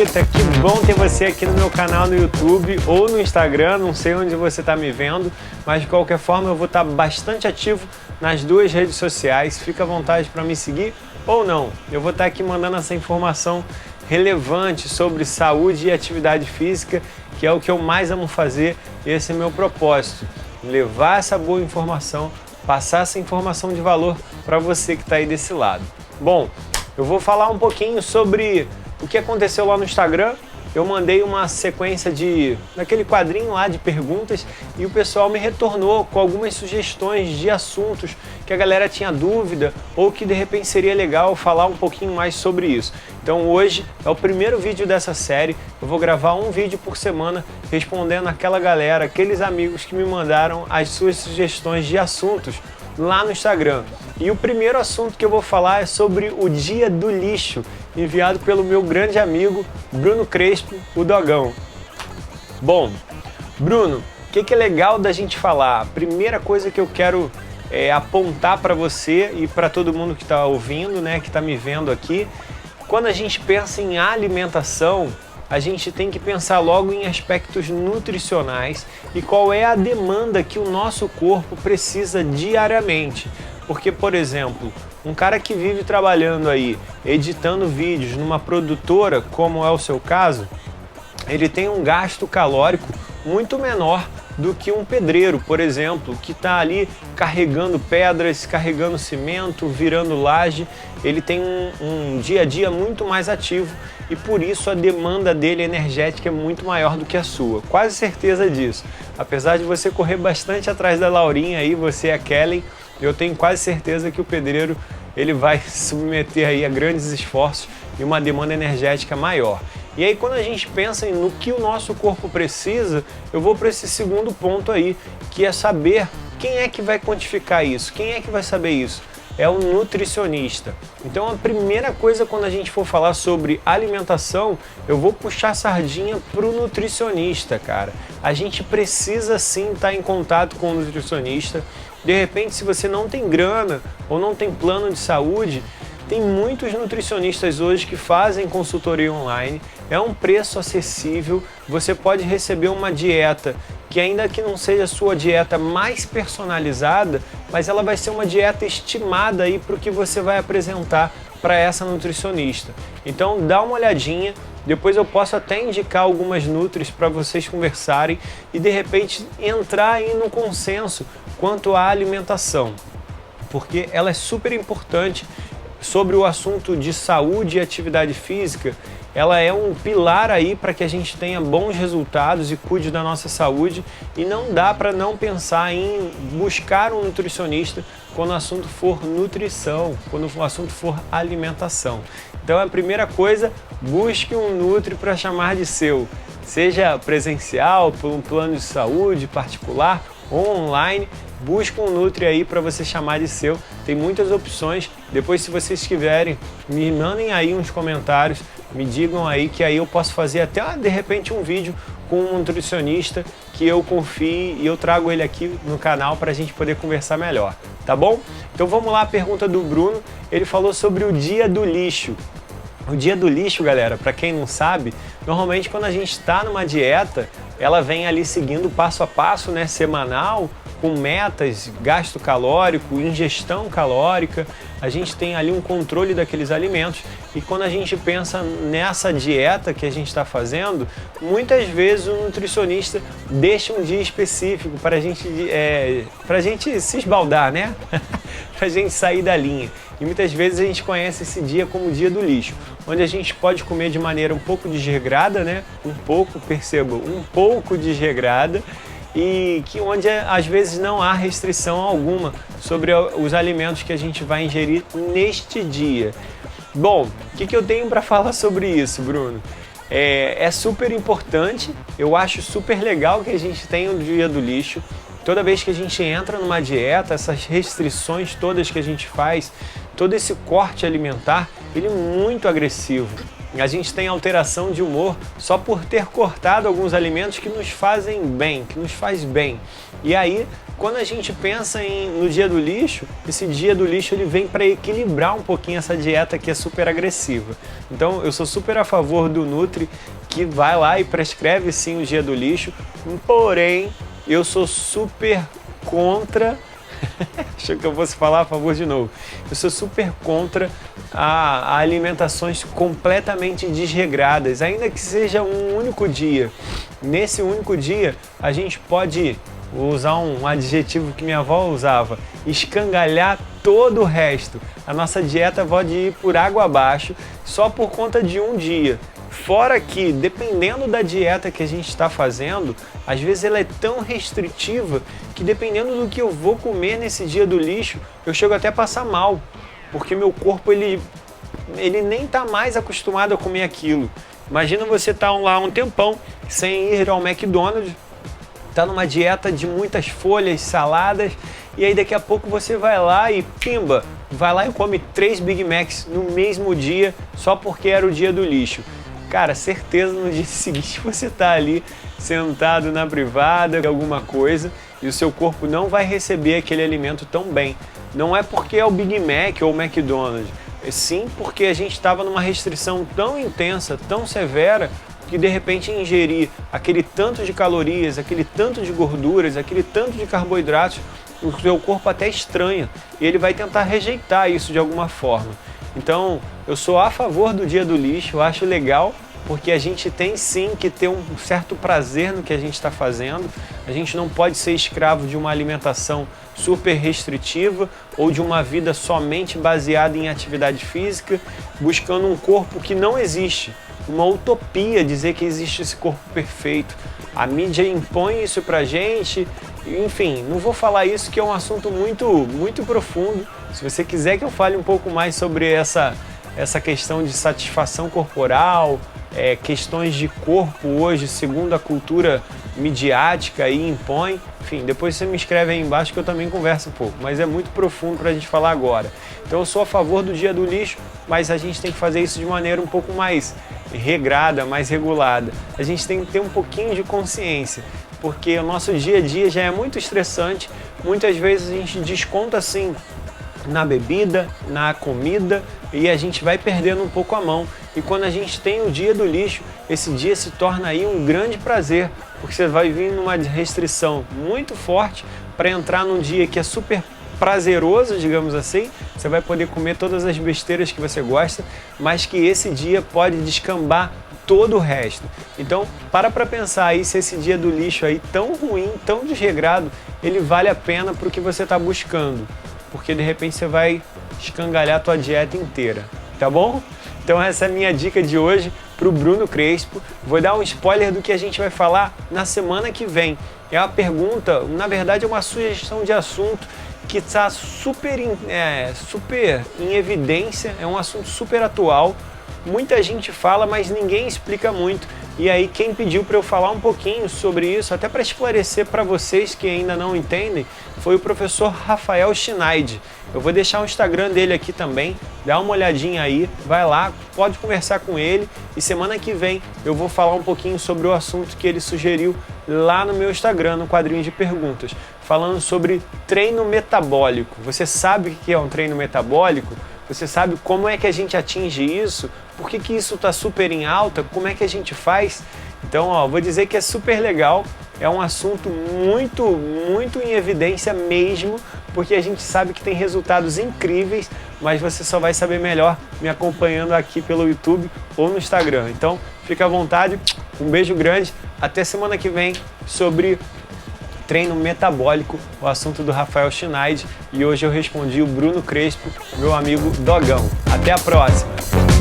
Rita, que bom ter você aqui no meu canal no YouTube ou no Instagram, não sei onde você está me vendo, mas de qualquer forma eu vou estar bastante ativo nas duas redes sociais, fica à vontade para me seguir ou não. Eu vou estar aqui mandando essa informação relevante sobre saúde e atividade física, que é o que eu mais amo fazer, e esse é o meu propósito, levar essa boa informação, passar essa informação de valor para você que está aí desse lado. Bom, eu vou falar um pouquinho sobre o que aconteceu lá no Instagram. Eu mandei uma sequência daquele quadrinho lá de perguntas e o pessoal me retornou com algumas sugestões de assuntos que a galera tinha dúvida ou que de repente seria legal falar um pouquinho mais sobre isso. Então hoje é o primeiro vídeo dessa série, eu vou gravar um vídeo por semana respondendo aquela galera, aqueles amigos que me mandaram as suas sugestões de assuntos lá no Instagram. E o primeiro assunto que eu vou falar é sobre o Dia do Lixo, enviado pelo meu grande amigo Bruno Crespo, o Dogão. Bom, Bruno, o que é legal da gente falar? A primeira coisa que eu quero apontar para você e para todo mundo que está ouvindo, né, que está me vendo aqui, quando a gente pensa em alimentação, a gente tem que pensar logo em aspectos nutricionais e qual é a demanda que o nosso corpo precisa diariamente. Porque, por exemplo, um cara que vive trabalhando aí, editando vídeos numa produtora, como é o seu caso, ele tem um gasto calórico muito menor do que um pedreiro, por exemplo, que está ali carregando pedras, carregando cimento, virando laje. Ele tem um dia a dia muito mais ativo e por isso a demanda dele energética é muito maior do que a sua. Quase certeza disso. Apesar de você correr bastante atrás da Laurinha aí, você e a Kelly, eu tenho quase certeza que o pedreiro ele vai se submeter aí a grandes esforços e uma demanda energética maior. E aí quando a gente pensa no que o nosso corpo precisa, eu vou para esse segundo ponto aí, que é saber quem é que vai quantificar isso, quem é que vai saber isso? É o nutricionista. Então a primeira coisa quando a gente for falar sobre alimentação, eu vou puxar a sardinha para o nutricionista, cara. A gente precisa sim estar em contato com o nutricionista. De repente, se você não tem grana ou não tem plano de saúde, tem muitos nutricionistas hoje que fazem consultoria online, é um preço acessível, você pode receber uma dieta que ainda que não seja a sua dieta mais personalizada, mas ela vai ser uma dieta estimada aí para o que você vai apresentar para essa nutricionista. Então dá uma olhadinha, depois eu posso até indicar algumas nutris para vocês conversarem e de repente entrar aí no consenso quanto à alimentação, porque ela é super importante. Sobre o assunto de saúde e atividade física, ela é um pilar aí para que a gente tenha bons resultados e cuide da nossa saúde, e não dá para não pensar em buscar um nutricionista quando o assunto for nutrição, quando o assunto for alimentação. Então a primeira coisa, busque um nutri para chamar de seu, seja presencial, por um plano de saúde particular ou online. Busca um nutri aí para você chamar de seu, tem muitas opções. Depois, se vocês quiserem, me mandem aí uns comentários, me digam aí que aí eu posso fazer até de repente um vídeo com um nutricionista que eu confie e eu trago ele aqui no canal para a gente poder conversar melhor, tá bom? Então vamos lá, a pergunta do Bruno, ele falou sobre o Dia do Lixo. O Dia do Lixo, galera, para quem não sabe, normalmente quando a gente está numa dieta, ela vem ali seguindo passo a passo, né, semanal, com metas, gasto calórico, ingestão calórica, a gente tem ali um controle daqueles alimentos e quando a gente pensa nessa dieta que a gente está fazendo, muitas vezes o nutricionista deixa um dia específico para a gente se esbaldar, né? Para a gente sair da linha. E muitas vezes a gente conhece esse dia como o Dia do Lixo, onde a gente pode comer de maneira um pouco desregrada, né? Um pouco desregrada, e que onde às vezes não há restrição alguma sobre os alimentos que a gente vai ingerir neste dia. Bom, o que eu tenho para falar sobre isso, Bruno? É super importante, eu acho super legal que a gente tenha o Dia do Lixo. Toda vez que a gente entra numa dieta, essas restrições todas que a gente faz, todo esse corte alimentar, ele é muito agressivo. A gente tem alteração de humor só por ter cortado alguns alimentos que nos fazem bem, que nos faz bem. E aí, quando a gente pensa no dia do lixo, esse dia do lixo ele vem para equilibrar um pouquinho essa dieta que é super agressiva. Então eu sou super a favor do Nutri, que vai lá e prescreve sim o dia do lixo, porém eu sou super contra achou que eu fosse falar a favor de novo. Eu sou super contra a alimentações completamente desregradas, ainda que seja um único dia. Nesse único dia, a gente pode usar um adjetivo que minha avó usava, escangalhar todo o resto. A nossa dieta pode ir por água abaixo só por conta de um dia. Fora que, dependendo da dieta que a gente está fazendo, às vezes ela é tão restritiva que dependendo do que eu vou comer nesse dia do lixo, eu chego até a passar mal, porque meu corpo ele nem está mais acostumado a comer aquilo. Imagina você estar lá um tempão sem ir ao McDonald's, tá numa dieta de muitas folhas, saladas, e aí daqui a pouco você vai lá e pimba, vai lá e come 3 Big Macs no mesmo dia, só porque era o dia do lixo. Cara, certeza no dia seguinte você tá ali sentado na privada, alguma coisa, e o seu corpo não vai receber aquele alimento tão bem. Não é porque é o Big Mac ou o McDonald's, é sim porque a gente estava numa restrição tão intensa, tão severa, que de repente ingerir aquele tanto de calorias, aquele tanto de gorduras, aquele tanto de carboidratos, o seu corpo até estranha e ele vai tentar rejeitar isso de alguma forma. Então, eu sou a favor do dia do lixo, eu acho legal, porque a gente tem sim que ter um certo prazer no que a gente está fazendo. A gente não pode ser escravo de uma alimentação super restritiva ou de uma vida somente baseada em atividade física, buscando um corpo que não existe. Uma utopia dizer que existe esse corpo perfeito. A mídia impõe isso pra gente, enfim, não vou falar isso que é um assunto muito profundo. Se você quiser que eu fale um pouco mais sobre essa questão de satisfação corporal, questões de corpo hoje, segundo a cultura midiática e impõe, enfim, depois você me escreve aí embaixo que eu também converso um pouco, mas é muito profundo pra gente falar agora. Então eu sou a favor do dia do lixo, mas a gente tem que fazer isso de maneira um pouco mais regrada, mais regulada. A gente tem que ter um pouquinho de consciência, porque o nosso dia a dia já é muito estressante, muitas vezes a gente desconta assim na bebida, na comida e a gente vai perdendo um pouco a mão. E quando a gente tem o dia do lixo, esse dia se torna aí um grande prazer, porque você vai vir numa restrição muito forte para entrar num dia que é super prazeroso, digamos assim, você vai poder comer todas as besteiras que você gosta, mas que esse dia pode descambar todo o resto. Então, para pensar aí se esse dia do lixo aí tão ruim, tão desregrado, ele vale a pena para o que você está buscando, porque de repente você vai escangalhar a tua dieta inteira, tá bom? Então essa é a minha dica de hoje para o Bruno Crespo. Vou dar um spoiler do que a gente vai falar na semana que vem. É uma pergunta, na verdade é uma sugestão de assunto que está super em evidência, é um assunto super atual. Muita gente fala, mas ninguém explica muito. E aí quem pediu para eu falar um pouquinho sobre isso, até para esclarecer para vocês que ainda não entendem, foi o professor Rafael Schneid. Eu vou deixar o Instagram dele aqui também, dá uma olhadinha aí, vai lá, pode conversar com ele e semana que vem eu vou falar um pouquinho sobre o assunto que ele sugeriu lá no meu Instagram, no quadrinho de perguntas, falando sobre treino metabólico. Você sabe o que é um treino metabólico? Você sabe como é que a gente atinge isso? Por que isso está super em alta? Como é que a gente faz? Então, vou dizer que é super legal, é um assunto muito em evidência mesmo, porque a gente sabe que tem resultados incríveis, mas você só vai saber melhor me acompanhando aqui pelo YouTube ou no Instagram. Então, fica à vontade, um beijo grande, até semana que vem sobre treino metabólico, o assunto do Rafael Schneid, e hoje eu respondi o Bruno Crespo, meu amigo Dogão. Até a próxima!